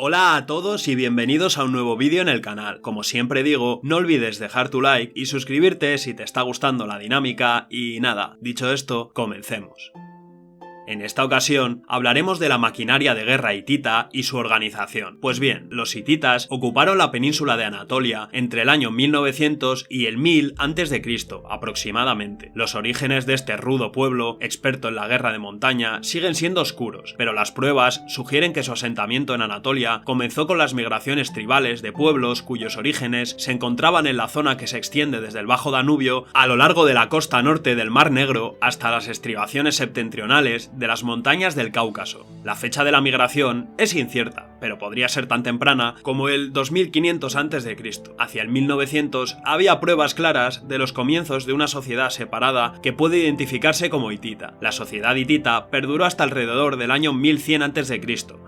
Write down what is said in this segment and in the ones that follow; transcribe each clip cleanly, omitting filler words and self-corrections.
Hola a todos y bienvenidos a un nuevo vídeo en el canal. Como siempre digo, no olvides dejar tu like y suscribirte si te está gustando la dinámica y nada, dicho esto, comencemos. En esta ocasión hablaremos de la maquinaria de guerra hitita y su organización. Pues bien, los hititas ocuparon la península de Anatolia entre el año 1900 y el 1000 a.C. aproximadamente. Los orígenes de este rudo pueblo, experto en la guerra de montaña, siguen siendo oscuros, pero las pruebas sugieren que su asentamiento en Anatolia comenzó con las migraciones tribales de pueblos cuyos orígenes se encontraban en la zona que se extiende desde el Bajo Danubio a lo largo de la costa norte del Mar Negro hasta las estribaciones septentrionales de las montañas del Cáucaso. La fecha de la migración es incierta, pero podría ser tan temprana como el 2500 a.C. Hacia el 1900 había pruebas claras de los comienzos de una sociedad separada que puede identificarse como hitita. La sociedad hitita perduró hasta alrededor del año 1100 a.C.,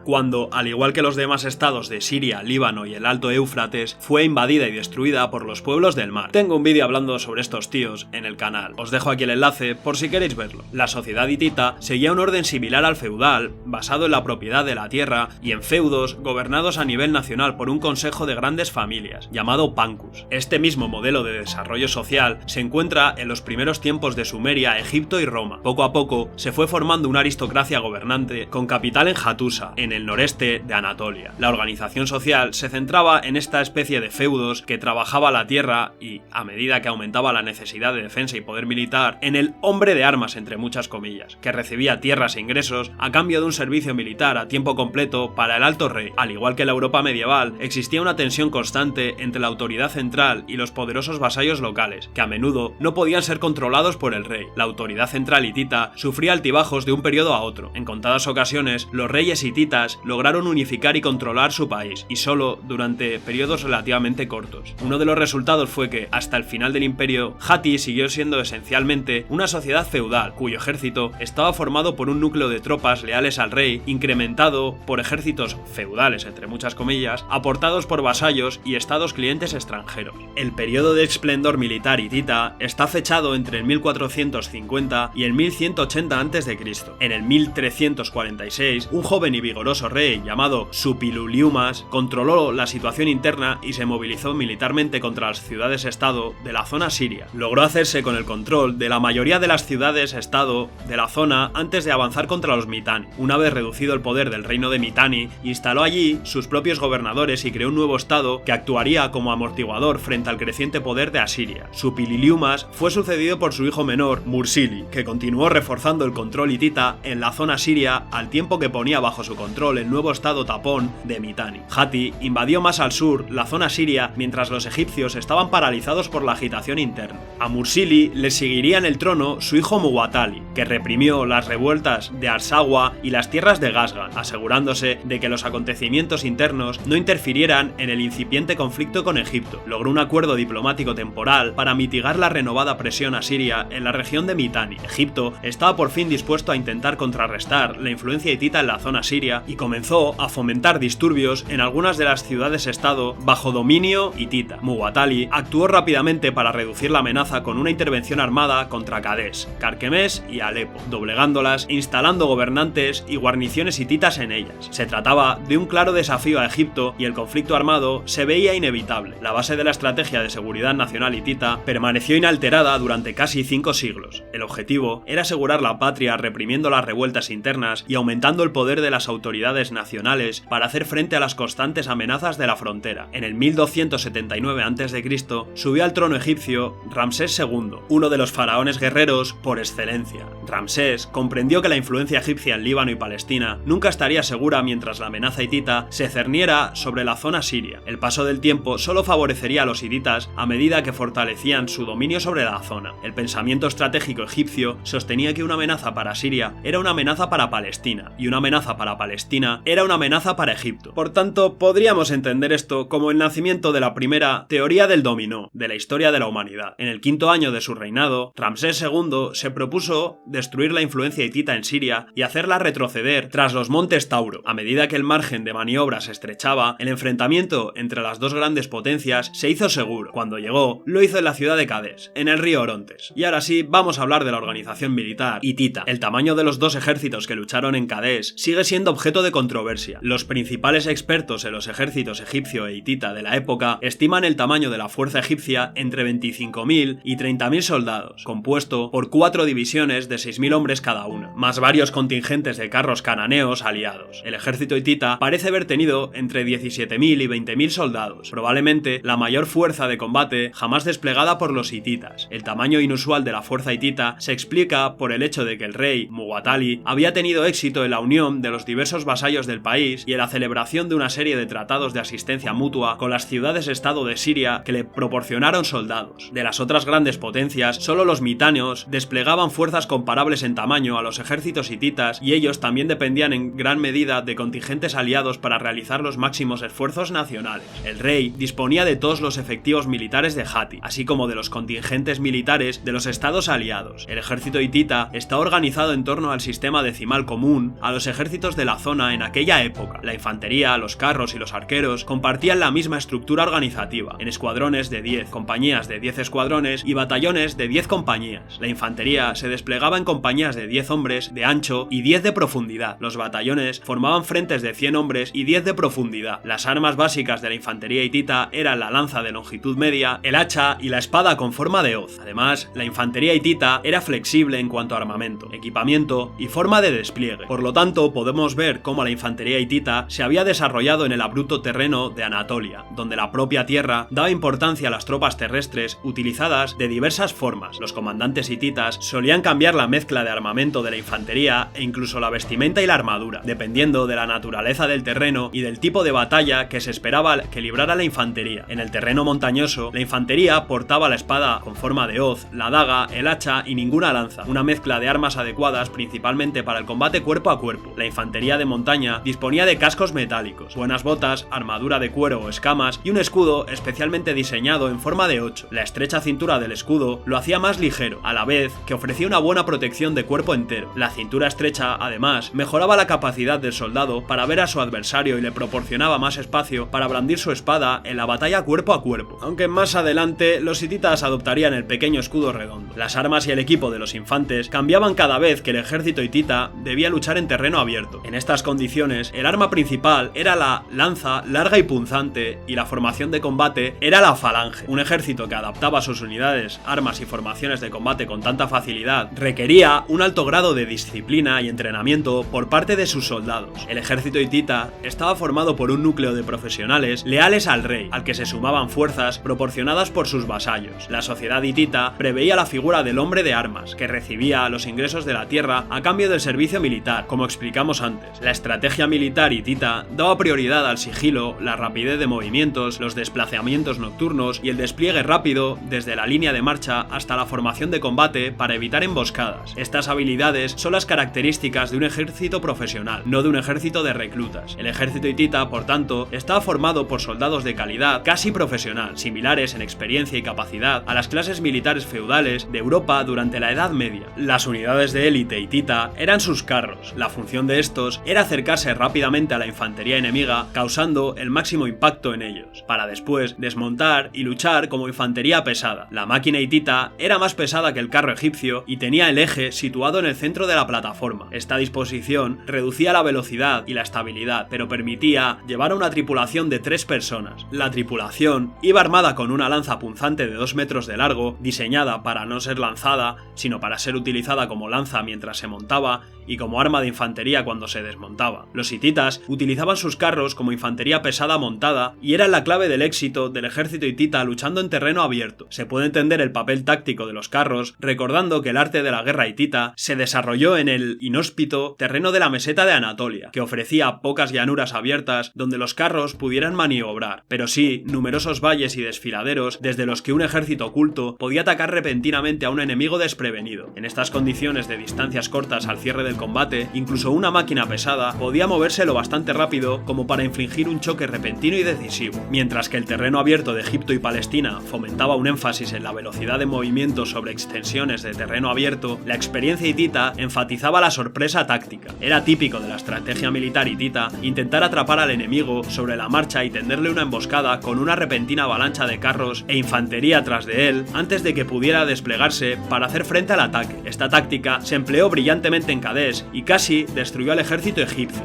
cuando, al igual que los demás estados de Siria, Líbano y el Alto Éufrates, fue invadida y destruida por los pueblos del mar. Tengo un vídeo hablando sobre estos tíos en el canal, os dejo aquí el enlace por si queréis verlo. La sociedad hitita seguía un orden similar al feudal, basado en la propiedad de la tierra y en feudos gobernados a nivel nacional por un consejo de grandes familias, llamado Pancus. Este mismo modelo de desarrollo social se encuentra en los primeros tiempos de Sumeria, Egipto y Roma. Poco a poco se fue formando una aristocracia gobernante con capital en Hattusa, en el noreste de Anatolia. La organización social se centraba en esta especie de feudos que trabajaba la tierra y, a medida que aumentaba la necesidad de defensa y poder militar, en el hombre de armas, entre muchas comillas, que recibía tierras e ingresos a cambio de un servicio militar a tiempo completo para el alto rey. Al igual que la Europa medieval, existía una tensión constante entre la autoridad central y los poderosos vasallos locales, que a menudo no podían ser controlados por el rey. La autoridad central hitita sufría altibajos de un periodo a otro. En contadas ocasiones, los reyes hititas lograron unificar y controlar su país, y solo durante periodos relativamente cortos. Uno de los resultados fue que, hasta el final del imperio, Hatti siguió siendo esencialmente una sociedad feudal, cuyo ejército estaba formado por un núcleo de tropas leales al rey, incrementado por ejércitos feudales, entre muchas comillas, aportados por vasallos y estados clientes extranjeros. El periodo de esplendor militar hitita está fechado entre el 1450 y el 1180 a.C. En el 1346, un joven y vigoroso rey llamado Suppiluliumas controló la situación interna y se movilizó militarmente contra las ciudades-estado de la zona siria. Logró hacerse con el control de la mayoría de las ciudades-estado de la zona antes de avanzar contra los Mitanni. Una vez reducido el poder del reino de Mitanni, instaló allí sus propios gobernadores y creó un nuevo estado que actuaría como amortiguador frente al creciente poder de Asiria. Suppiluliumas fue sucedido por su hijo menor, Mursili, que continuó reforzando el control hitita en la zona siria al tiempo que ponía bajo su control el nuevo estado tapón de Mitanni. Hatti invadió más al sur la zona siria mientras los egipcios estaban paralizados por la agitación interna. A Mursili le seguiría en el trono su hijo Muwatalli, que reprimió las revueltas de Arsawa y las tierras de Ghazgan, asegurándose de que los acontecimientos internos no interfirieran en el incipiente conflicto con Egipto. Logró un acuerdo diplomático temporal para mitigar la renovada presión asiria en la región de Mitanni. Egipto estaba por fin dispuesto a intentar contrarrestar la influencia hitita en la zona siria y comenzó a fomentar disturbios en algunas de las ciudades-estado bajo dominio hitita. Muwatalli actuó rápidamente para reducir la amenaza con una intervención armada contra Kadesh, Carquemes y Alepo, doblegándolas e instalando gobernantes y guarniciones hititas en ellas. Se trataba de un claro desafío a Egipto y el conflicto armado se veía inevitable. La base de la estrategia de seguridad nacional hitita permaneció inalterada durante casi 5 siglos. El objetivo era asegurar la patria reprimiendo las revueltas internas y aumentando el poder de las autoridades nacionales para hacer frente a las constantes amenazas de la frontera. En el 1279 a.C. subió al trono egipcio Ramsés II, uno de los faraones guerreros por excelencia. Ramsés comprendió que la influencia egipcia en Líbano y Palestina nunca estaría segura mientras la amenaza hitita se cerniera sobre la zona siria. El paso del tiempo solo favorecería a los hititas a medida que fortalecían su dominio sobre la zona. El pensamiento estratégico egipcio sostenía que una amenaza para Siria era una amenaza para Palestina, y una amenaza para Palestina era una amenaza para Egipto. Por tanto, podríamos entender esto como el nacimiento de la primera teoría del dominó de la historia de la humanidad. En el 5º año de su reinado, Ramsés II se propuso destruir la influencia hitita en Siria y hacerla retroceder tras los montes Tauro. A medida que el mar margen de maniobra se estrechaba, el enfrentamiento entre las dos grandes potencias se hizo seguro. Cuando llegó, lo hizo en la ciudad de Cádiz, en el río Orontes. Y ahora sí, vamos a hablar de la organización militar hitita. El tamaño de los dos ejércitos que lucharon en Cádiz sigue siendo objeto de controversia. Los principales expertos en los ejércitos egipcio e hitita de la época estiman el tamaño de la fuerza egipcia entre 25.000 y 30.000 soldados, compuesto por 4 divisiones de 6.000 hombres cada una, más varios contingentes de carros cananeos aliados. El ejército hitita parece haber tenido entre 17.000 y 20.000 soldados, probablemente la mayor fuerza de combate jamás desplegada por los hititas. El tamaño inusual de la fuerza hitita se explica por el hecho de que el rey Muwatalli había tenido éxito en la unión de los diversos vasallos del país y en la celebración de una serie de tratados de asistencia mutua con las ciudades-estado de Siria que le proporcionaron soldados. De las otras grandes potencias, solo los mitáneos desplegaban fuerzas comparables en tamaño a los ejércitos hititas y ellos también dependían en gran medida de contingentes aliados para realizar los máximos esfuerzos nacionales. El rey disponía de todos los efectivos militares de Hatti, así como de los contingentes militares de los estados aliados. El ejército hitita está organizado en torno al sistema decimal común a los ejércitos de la zona en aquella época. La infantería, los carros y los arqueros compartían la misma estructura organizativa, en escuadrones de 10, compañías de 10 escuadrones y batallones de 10 compañías. La infantería se desplegaba en compañías de 10 hombres de ancho y 10 de profundidad. Los batallones formaban frentes de 100 hombres y 10 de profundidad. Las armas básicas de la infantería hitita eran la lanza de longitud media, el hacha y la espada con forma de hoz. Además, la infantería hitita era flexible en cuanto a armamento, equipamiento y forma de despliegue. Por lo tanto, podemos ver cómo la infantería hitita se había desarrollado en el abrupto terreno de Anatolia, donde la propia tierra daba importancia a las tropas terrestres utilizadas de diversas formas. Los comandantes hititas solían cambiar la mezcla de armamento de la infantería e incluso la vestimenta y la armadura, dependiendo de la naturaleza del terreno y del tipo de batalla que se esperaba que librara la infantería. En el terreno montañoso, la infantería portaba la espada con forma de hoz, la daga, el hacha y ninguna lanza, una mezcla de armas adecuadas principalmente para el combate cuerpo a cuerpo. La infantería de montaña disponía de cascos metálicos, buenas botas, armadura de cuero o escamas y un escudo especialmente diseñado en forma de 8. La estrecha cintura del escudo lo hacía más ligero, a la vez que ofrecía una buena protección de cuerpo entero. La cintura estrecha, además, mejoraba la capacidad del soldado para ver a su adversario y le proporcionaba más espacio para blandir su espada en la batalla cuerpo a cuerpo, aunque más adelante los hititas adoptarían el pequeño escudo redondo. Las armas y el equipo de los infantes cambiaban cada vez que el ejército hitita debía luchar en terreno abierto. En estas condiciones, el arma principal era la lanza larga y punzante y la formación de combate era la falange. Un ejército que adaptaba sus unidades, armas y formaciones de combate con tanta facilidad requería un alto grado de disciplina y entrenamiento por parte de sus soldados. El ejército hitita estaba formado por un núcleo de profesionales leales al rey, al que se sumaban fuerzas proporcionadas por sus vasallos. La sociedad hitita preveía la figura del hombre de armas, que recibía los ingresos de la tierra a cambio del servicio militar, como explicamos antes. La estrategia militar hitita daba prioridad al sigilo, la rapidez de movimientos, los desplazamientos nocturnos y el despliegue rápido desde la línea de marcha hasta la formación de combate para evitar emboscadas. Estas habilidades son las características de un ejército profesional, no de un ejército de reclutas. El ejército hitita, por tanto, estaba formado por soldados de calidad casi profesional, similares en experiencia y capacidad a las clases militares feudales de Europa durante la Edad Media. Las unidades de élite hitita eran sus carros. La función de estos era acercarse rápidamente a la infantería enemiga, causando el máximo impacto en ellos, para después desmontar y luchar como infantería pesada. La máquina hitita era más pesada que el carro egipcio y tenía el eje situado en el centro de la plataforma. Esta disposición reducía la velocidad y la estabilidad, pero permitía llevar a una tripulación de 3 personas. La tripulación iba armada con una lanza punzante de 2 metros de largo, diseñada para no ser lanzada, sino para ser utilizada como lanza mientras se montaba y como arma de infantería cuando se desmontaba. Los hititas utilizaban sus carros como infantería pesada montada y eran la clave del éxito del ejército hitita luchando en terreno abierto. Se puede entender el papel táctico de los carros recordando que el arte de la guerra hitita se desarrolló en el inhóspito terreno de la meseta de Anatolia, que ofrecía pocas llanuras abiertas donde los carros pudieran maniobrar, pero sí numerosos valles y desfiladeros desde los que un ejército oculto podía atacar repentinamente a un enemigo desprevenido. En estas condiciones de distancias cortas al cierre del el combate, incluso una máquina pesada, podía moverse lo bastante rápido como para infligir un choque repentino y decisivo. Mientras que el terreno abierto de Egipto y Palestina fomentaba un énfasis en la velocidad de movimiento sobre extensiones de terreno abierto, la experiencia hitita enfatizaba la sorpresa táctica. Era típico de la estrategia militar hitita intentar atrapar al enemigo sobre la marcha y tenderle una emboscada con una repentina avalancha de carros e infantería tras de él antes de que pudiera desplegarse para hacer frente al ataque. Esta táctica se empleó brillantemente en Kadesh y casi destruyó al ejército egipcio.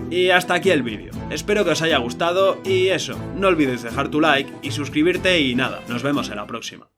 Y hasta aquí el vídeo. Espero que os haya gustado y eso, no olvides dejar tu like y suscribirte y nada, nos vemos en la próxima.